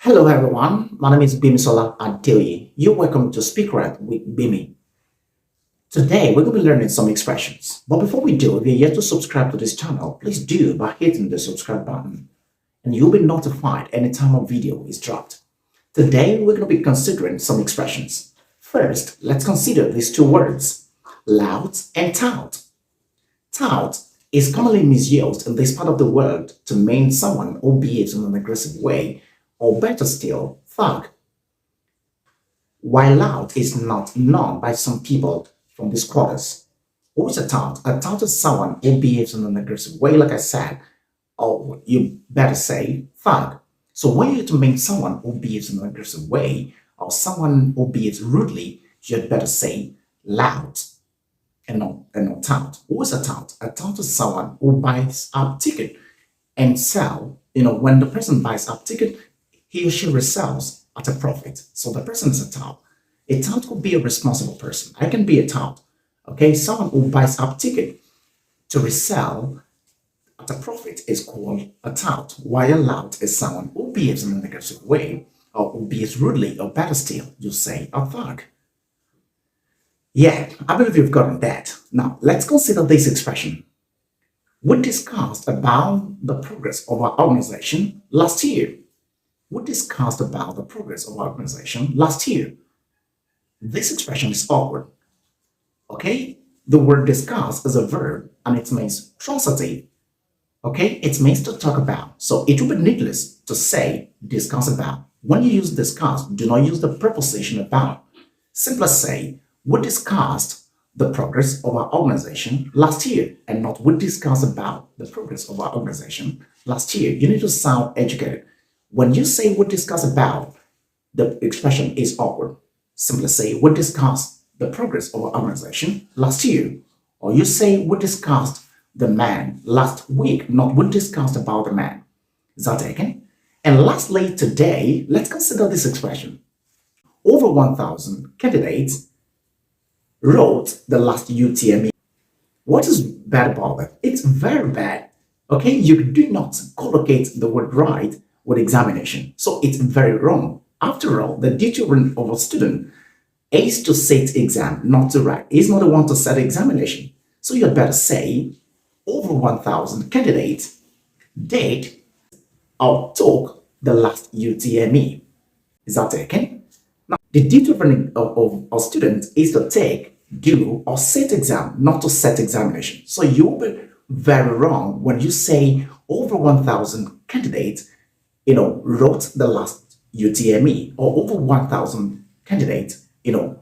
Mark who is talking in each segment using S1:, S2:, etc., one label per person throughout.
S1: Hello everyone, my name is Bimisola Adeoye. You're welcome to Speak Right with Bimi. Today we're going to be learning some expressions. But before we do, if you're yet to subscribe to this channel, please do by hitting the subscribe button and you'll be notified anytime a video is dropped. Today we're going to be considering some expressions. First, let's consider these two words, LOUT and TOUT. TOUT is commonly misused in this part of the world to mean someone who behaves in an aggressive way, or better still, thug. While LOUT is not known by some people from these quarters. Who is a tout? A tout is someone who behaves in an aggressive way, like I said, or you better say thug. So when you're to mean someone who behaves in an aggressive way, or someone who behaves rudely, you'd better say LOUT and not tout. Who is a tout? A tout is someone who buys up ticket and sell. When the person buys up ticket, he or she resells at a profit. So the person is a tout. A tout could be a responsible person. I can be a tout. Okay, someone who buys up ticket to resell at a profit is called a tout. While a lout is someone who behaves in a negative way, or who behaves rudely, or better still, you say a thug. Yeah, I believe you've gotten that. Now, let's consider this expression. We discussed about the progress of our organization last year. This expression is awkward. Okay? The word discuss is a verb and it means transitive. Okay? It means to talk about. So it would be needless to say discuss about. When you use discuss, do not use the preposition about. Simply say, we discussed the progress of our organization last year, and not we discussed about the progress of our organization last year. You need to sound educated. When you say we discuss about, the expression is awkward. Simply say we discussed the progress of our organization last year. Or you say we discussed the man last week, not we discussed about the man. Is that taken? And lastly, today, let's consider this expression. Over 1,000 candidates wrote the last UTME. What is bad about it? It's very bad. Okay, you do not collocate the word right with examination. So it's very wrong. After all, the duty of a student is to set exam, not to write. He's not the one to set examination. So you'd better say over 1,000 candidates did or took the last UTME. Is that taken? Now, the duty of a student is to take, do, or set exam, not to set examination. So you'll be very wrong when you say over 1,000 candidates wrote the last UTME, or over 1,000 candidates,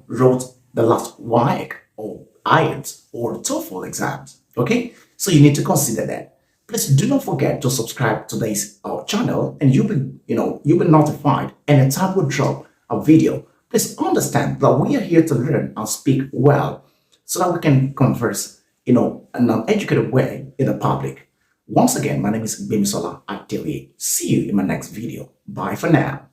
S1: wrote the last WAEC or IELTS or TOEFL exams. Okay, so you need to consider that. Please do not forget to subscribe to this channel, and you'll be notified anytime we drop a video. Please understand that we are here to learn and speak well, so that we can converse, in an educated way in the public. Once again, my name is Bimisola Adeoye. See you in my next video. Bye for now.